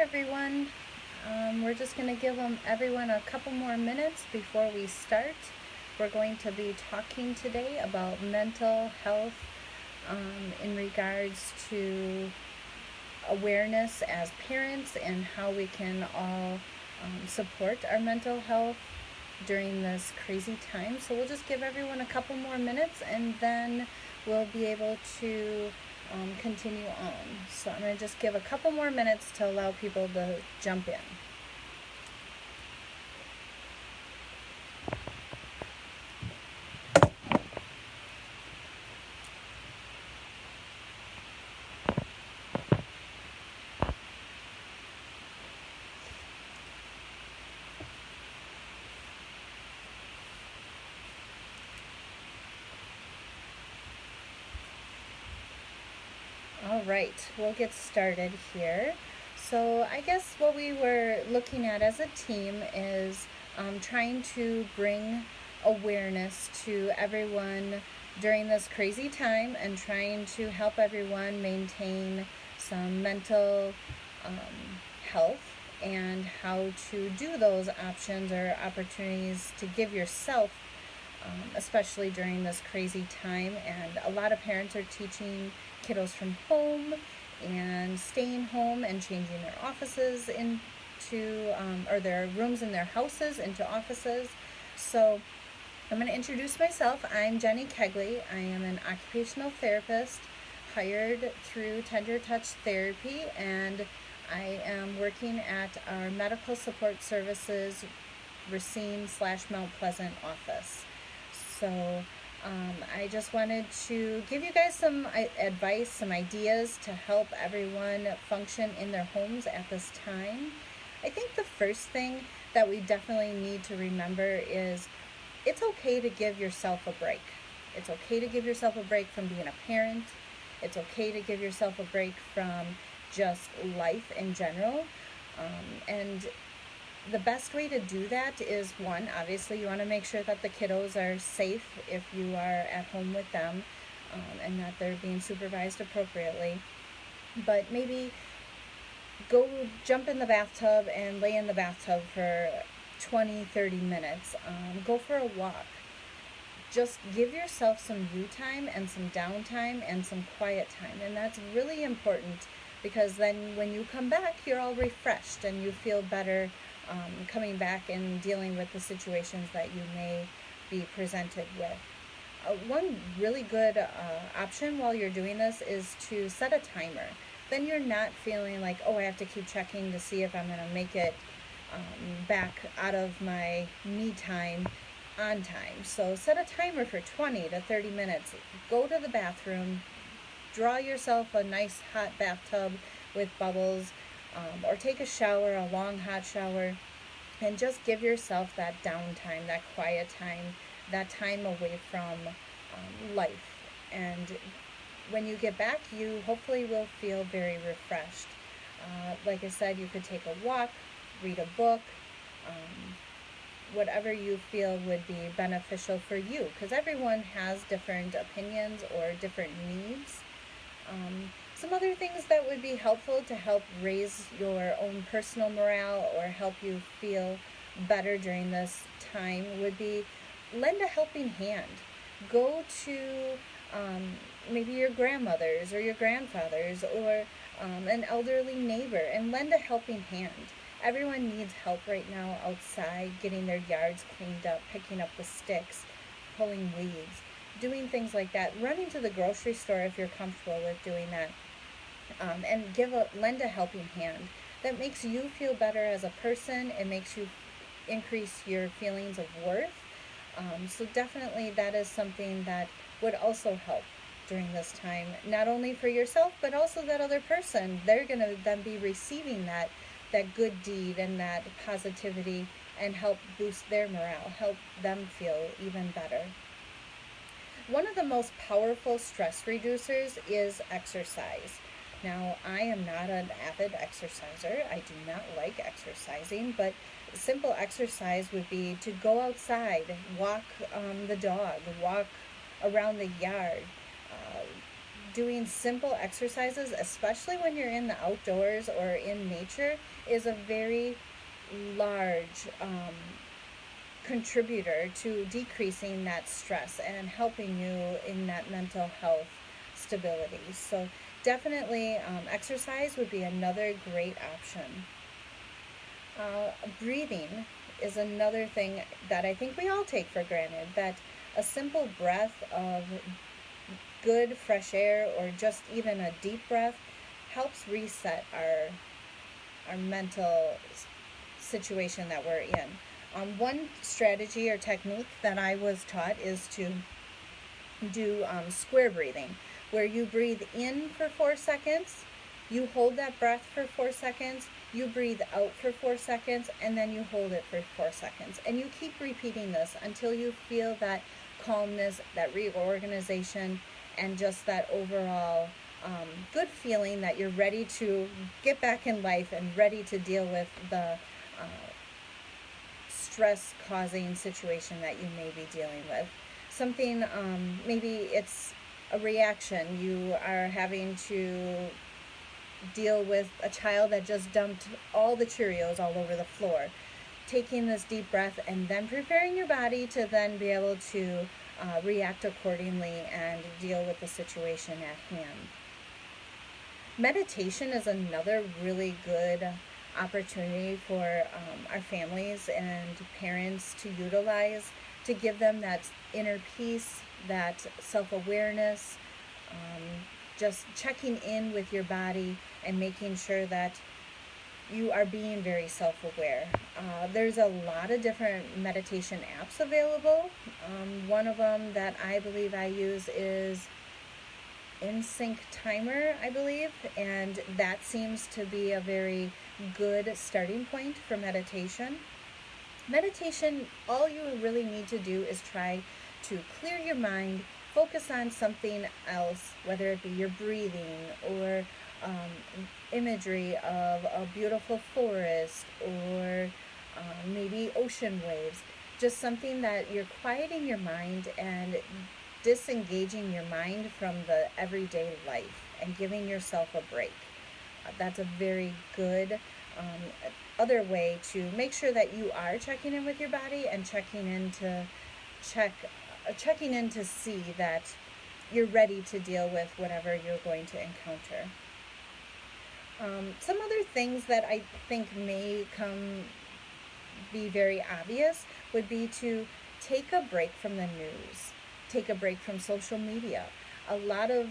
everyone. We're just going to give everyone a couple more minutes before we start. We're going to be talking today about mental health in regards to awareness as parents and how we can all support our mental health during this crazy time. So we'll just give everyone a couple more minutes and then we'll be able to continue on. So I'm going to just give a couple more minutes to allow people to jump in. All right, we'll get started here. So I guess what we were looking at as a team is trying to bring awareness to everyone during this crazy time and trying to help everyone maintain some mental health and how to do those options or opportunities to give yourself, especially during this crazy time. And a lot of parents are teaching kiddos from home and staying home and changing their offices into or their rooms in their houses into offices. So I'm going to introduce myself. I'm Jenni Kegley. I am an occupational therapist hired through Tender Touch Therapy, and I am working at our medical support services Racine/Mount Pleasant office. So I just wanted to give you guys some advice, some ideas to help everyone function in their homes at this time. I think the first thing that we definitely need to remember is it's okay to give yourself a break. It's okay to give yourself a break from being a parent. It's okay to give yourself a break from just life in general. And the best way to do that is, one, obviously you want to make sure that the kiddos are safe if you are at home with them, and that they're being supervised appropriately. But maybe go jump in the bathtub and lay in the bathtub for 20-30 minutes. Go for a walk. Just give yourself some you time and some downtime and some quiet time. And that's really important because then when you come back, you're all refreshed and you feel better coming back and dealing with the situations that you may be presented with. One really good option while you're doing this is to set a timer. Then you're not feeling like, oh, I have to keep checking to see if I'm going to make it back out of my me time on time. So set a timer for 20 to 30 minutes. Go to the bathroom, draw yourself a nice hot bathtub with bubbles, or take a shower, a long hot shower, and just give yourself that downtime, that quiet time, that time away from life. And when you get back, you hopefully will feel very refreshed. Like I said, you could take a walk, read a book, whatever you feel would be beneficial for you, because everyone has different opinions or different needs. Some other things that would be helpful to help raise your own personal morale or help you feel better during this time would be lend a helping hand. Go to maybe your grandmother's or your grandfather's or an elderly neighbor and lend a helping hand. Everyone needs help right now outside, getting their yards cleaned up, picking up the sticks, pulling weeds, doing things like that. Running to the grocery store if you're comfortable with doing that. And lend a helping hand. That makes you feel better as a person. It makes you increase your feelings of worth. So definitely that is something that would also help during this time, not only for yourself, but also that other person. They're going to then be receiving that good deed and that positivity and help boost their morale, help them feel even better. One of the most powerful stress reducers is exercise. Now, I am not an avid exerciser. I do not like exercising, but simple exercise would be to go outside, walk the dog, walk around the yard, doing simple exercises, especially when you're in the outdoors or in nature, is a very large contributor to decreasing that stress and helping you in that mental health stability. So definitely exercise would be another great option. Breathing is another thing that I think we all take for granted, that a simple breath of good fresh air or just even a deep breath helps reset our mental situation that we're in. One strategy or technique that I was taught is to do square breathing, where you breathe in for 4 seconds, you hold that breath for 4 seconds, you breathe out for 4 seconds, and then you hold it for 4 seconds. And you keep repeating this until you feel that calmness, that reorganization, and just that overall good feeling that you're ready to get back in life and ready to deal with the stress-causing situation that you may be dealing with. Something, maybe it's a reaction. You are having to deal with a child that just dumped all the Cheerios all over the floor. Taking this deep breath and then preparing your body to then be able to react accordingly and deal with the situation at hand. Meditation is another really good opportunity for our families and parents to utilize, to give them that inner peace, that self-awareness, just checking in with your body and making sure that you are being very self-aware. There's a lot of different meditation apps available. One of them that I believe I use is In-Sync Timer, I believe, and that seems to be a very good starting point for meditation. Meditation, all you really need to do is try to clear your mind, focus on something else, whether it be your breathing or imagery of a beautiful forest or maybe ocean waves, just something that you're quieting your mind and disengaging your mind from the everyday life and giving yourself a break. That's a very good other way to make sure that you are checking in with your body and checking in to see that you're ready to deal with whatever you're going to encounter. Some other things that I think may be very obvious would be to take a break from the news, take a break from social media. A lot of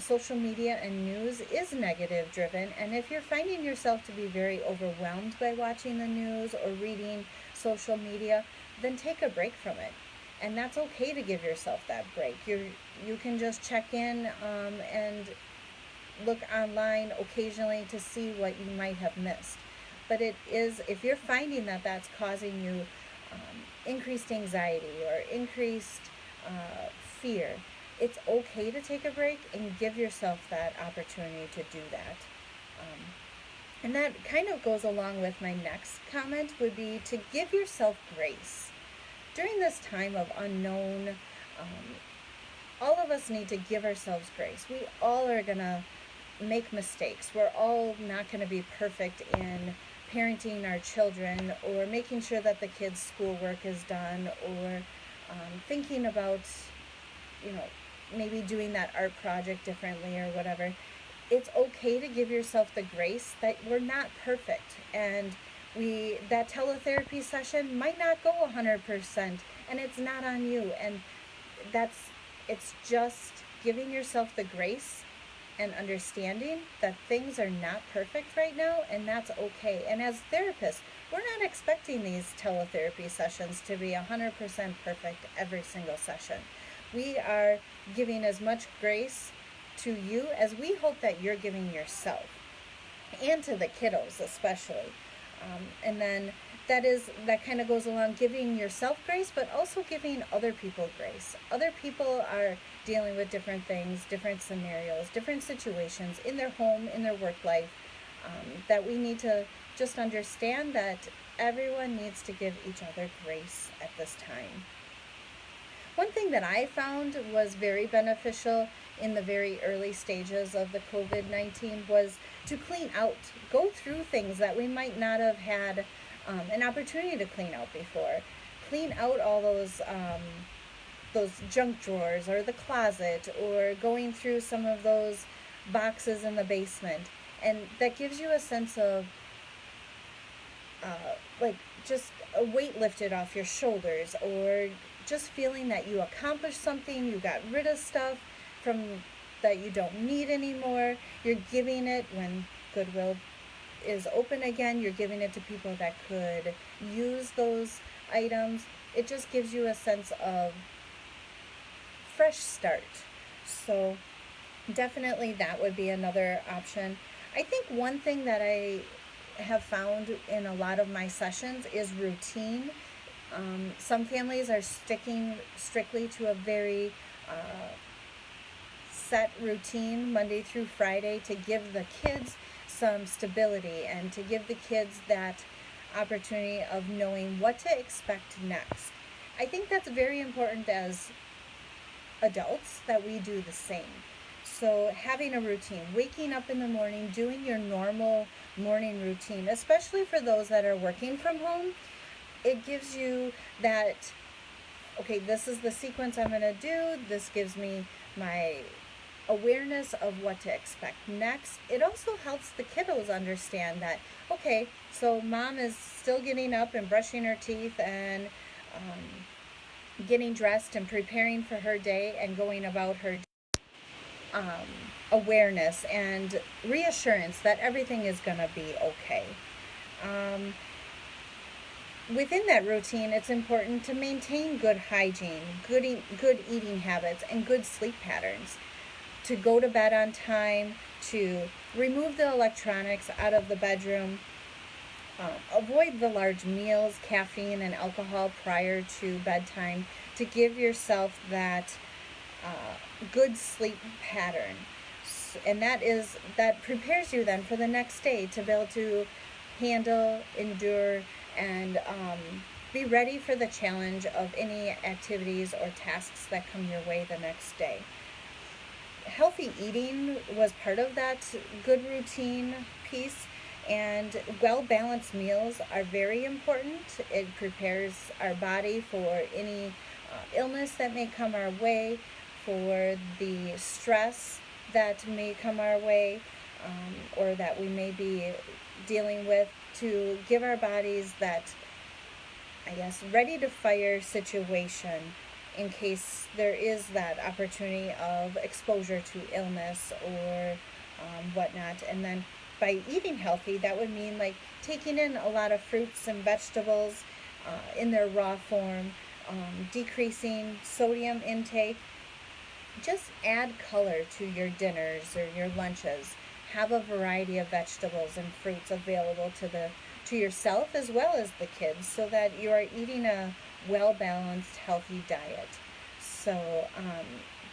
social media and news is negative driven, and if you're finding yourself to be very overwhelmed by watching the news or reading social media, then take a break from it. And that's okay to give yourself that break. You can just check in and look online occasionally to see what you might have missed. But it is, if you're finding that that's causing you increased anxiety or increased fear, it's okay to take a break and give yourself that opportunity to do that. And that kind of goes along with my next comment, would be to give yourself grace. During this time of unknown, all of us need to give ourselves grace. We all are going to make mistakes. We're all not going to be perfect in parenting our children or making sure that the kids' schoolwork is done or thinking about, maybe doing that art project differently or whatever. It's okay to give yourself the grace that we're not perfect, and that teletherapy session might not go 100%, and it's not on you, and it's just giving yourself the grace and understanding that things are not perfect right now, and that's okay. And as therapists, we're not expecting these teletherapy sessions to be 100% perfect every single session. We are giving as much grace to you as we hope that you're giving yourself, and to the kiddos especially. And then that kind of goes along giving yourself grace, but also giving other people grace. Other people are dealing with different things, different scenarios, different situations in their home, in their work life, that we need to just understand that everyone needs to give each other grace at this time. One thing that I found was very beneficial in the very early stages of the COVID-19 was to clean out, go through things that we might not have had an opportunity to clean out before. Clean out all those junk drawers or the closet, or going through some of those boxes in the basement. And that gives you a sense of like just a weight lifted off your shoulders, or just feeling that you accomplished something, you got rid of stuff from that you don't need anymore. You're giving it, when Goodwill is open again, you're giving it to people that could use those items. It just gives you a sense of fresh start. So definitely that would be another option. I think one thing that I have found in a lot of my sessions is routine. Some families are sticking strictly to a very set routine Monday through Friday to give the kids some stability and to give the kids that opportunity of knowing what to expect next. I think that's very important as adults, that we do the same. So having a routine, waking up in the morning, doing your normal morning routine, especially for those that are working from home, it gives you that, okay, this is the sequence I'm going to do. This gives me my awareness of what to expect next. It also helps the kiddos understand that, okay, so mom is still getting up and brushing her teeth and getting dressed and preparing for her day and going about her awareness and reassurance that everything is going to be okay. Within that routine, it's important to maintain good hygiene, good eating habits, and good sleep patterns. To go to bed on time, to remove the electronics out of the bedroom, avoid the large meals, caffeine, and alcohol prior to bedtime, to give yourself that good sleep pattern. And that prepares you then for the next day to be able to handle, endure, and be ready for the challenge of any activities or tasks that come your way the next day. Healthy eating was part of that good routine piece, and well-balanced meals are very important. It prepares our body for any illness that may come our way, for the stress that may come our way, or that we may be dealing with, to give our bodies that, I guess, ready to fire situation in case there is that opportunity of exposure to illness or whatnot. And then by eating healthy, that would mean like taking in a lot of fruits and vegetables in their raw form, decreasing sodium intake. Just add color to your dinners or your lunches. Have a variety of vegetables and fruits available to yourself as well as the kids, so that you are eating a well-balanced, healthy diet. So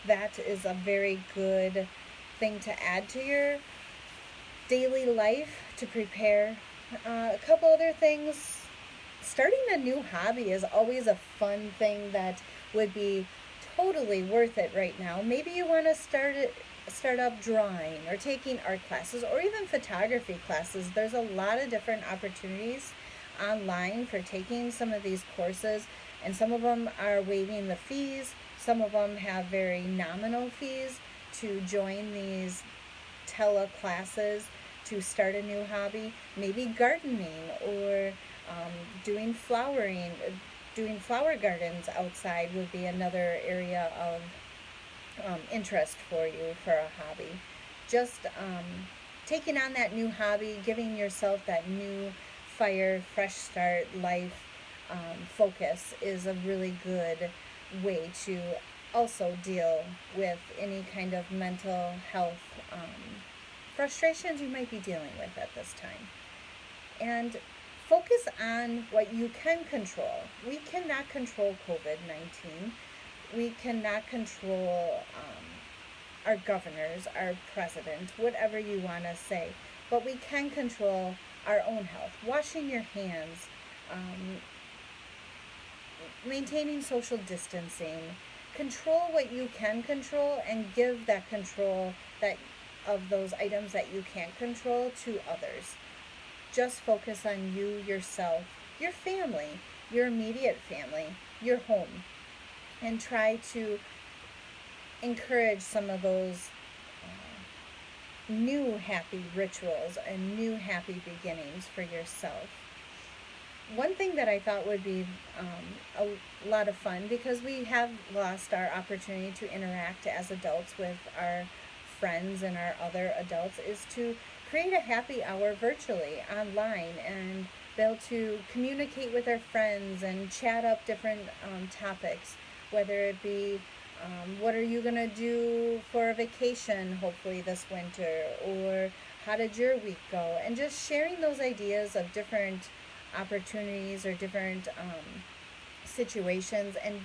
that is a very good thing to add to your daily life to prepare. A couple other things. Starting a new hobby is always a fun thing that would be totally worth it right now. Maybe you want to start up drawing or taking art classes or even photography classes. There's a lot of different opportunities online for taking some of these courses, and some of them are waiving the fees. Some of them have very nominal fees to join these tele classes to start a new hobby. Maybe gardening or doing flowering. Doing flower gardens outside would be another area of interest for you for a hobby. Just taking on that new hobby, giving yourself that new fire, fresh start, life focus is a really good way to also deal with any kind of mental health frustrations you might be dealing with at this time. And focus on what you can control. We cannot control COVID-19. We cannot control our governors, our president, whatever you want to say. But we can control our own health. Washing your hands, maintaining social distancing, control what you can control and give that control that of those items that you can't control to others. Just focus on you, yourself, your family, your immediate family, your home, and try to encourage some of those new happy rituals and new happy beginnings for yourself. One thing that I thought would be a lot of fun, because we have lost our opportunity to interact as adults with our friends and our other adults, is to create a happy hour virtually online and be able to communicate with our friends and chat up different topics, whether it be what are you going to do for a vacation, hopefully this winter, or how did your week go? And just sharing those ideas of different opportunities or different situations and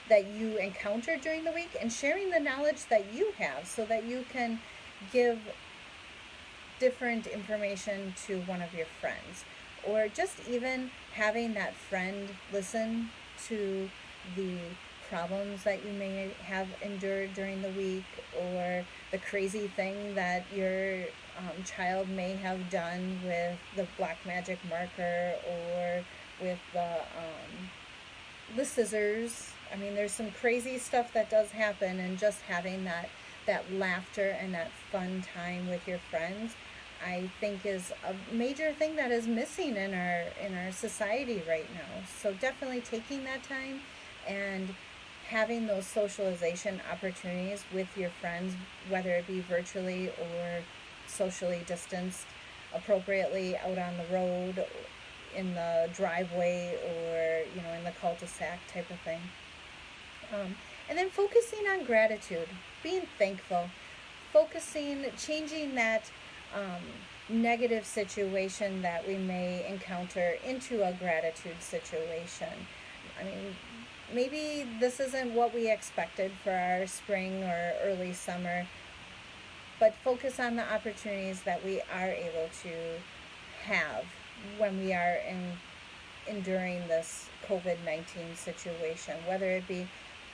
that you encounter during the week, and sharing the knowledge that you have so that you can give different information to one of your friends, or just even having that friend listen to the problems that you may have endured during the week, or the crazy thing that your child may have done with the black magic marker or with the scissors. I mean, there's some crazy stuff that does happen, and just having that laughter and that fun time with your friends, I think, is a major thing that is missing in our society right now. So definitely taking that time and having those socialization opportunities with your friends, whether it be virtually or socially distanced appropriately out on the road, in the driveway, or in the cul-de-sac type of thing. And then focusing on gratitude, being thankful, changing that negative situation that we may encounter into a gratitude situation. I mean, maybe this isn't what we expected for our spring or early summer, but focus on the opportunities that we are able to have when we are enduring this COVID-19 situation, whether it be,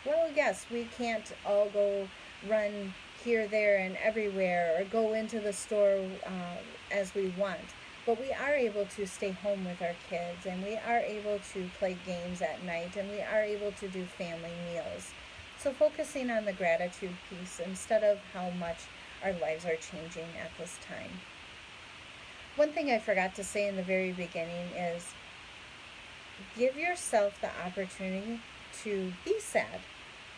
well, yes, we can't all go run here, there, and everywhere, or go into the store as we want, but we are able to stay home with our kids, and we are able to play games at night, and we are able to do family meals. So focusing on the gratitude piece instead of how much our lives are changing at this time. One thing I forgot to say in the very beginning is give yourself the opportunity to be sad.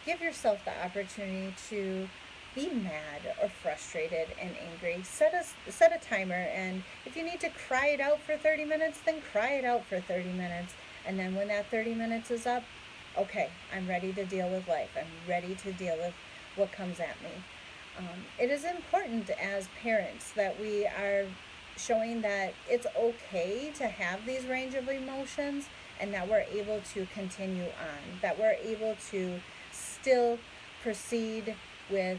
Give yourself the opportunity to be mad or frustrated and angry. Set a timer, and if you need to cry it out for 30 minutes, then cry it out for 30 minutes. And then when that 30 minutes is up, okay, I'm ready to deal with life. I'm ready to deal with what comes at me. It is important as parents that we are showing that it's okay to have these range of emotions, and that we're able to continue on, that we're able to still proceed with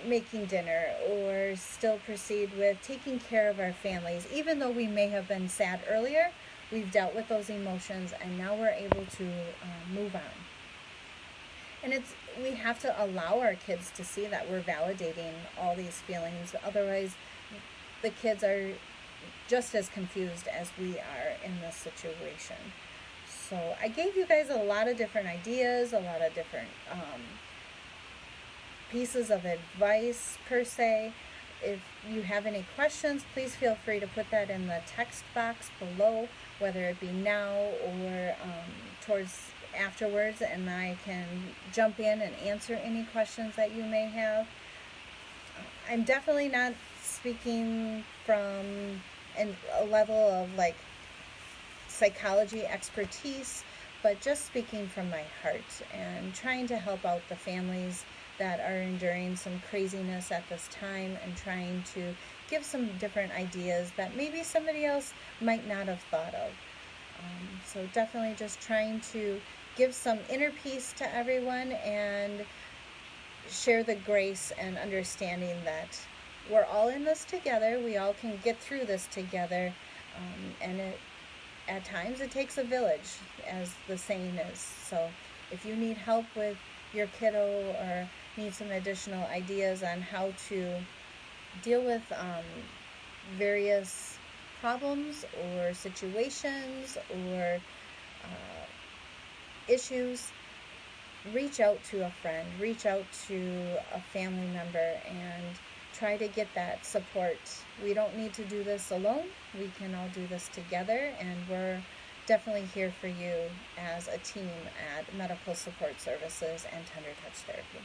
making dinner, or still proceed with taking care of our families. Even though we may have been sad earlier, we've dealt with those emotions, and now we're able to move on. And we have to allow our kids to see that we're validating all these feelings. Otherwise, the kids are just as confused as we are in this situation. So I gave you guys a lot of different ideas, a lot of different pieces of advice per se. If you have any questions, please feel free to put that in the text box below, whether it be now or towards afterwards, and I can jump in and answer any questions that you may have. I'm definitely not speaking from a level of like psychology expertise, but just speaking from my heart and trying to help out the families that are enduring some craziness at this time, and trying to give some different ideas that maybe somebody else might not have thought of. So definitely just trying to give some inner peace to everyone, and share the grace and understanding that we're all in this together. We all can get through this together, and at times it takes a village, as the saying is. So if you need help with your kiddo or need some additional ideas on how to deal with various problems or situations or issues, reach out to a friend, reach out to a family member, and try to get that support. We don't need to do this alone. We can all do this together, and we're definitely here for you as a team at Medical Support Services and Tender Touch Therapy.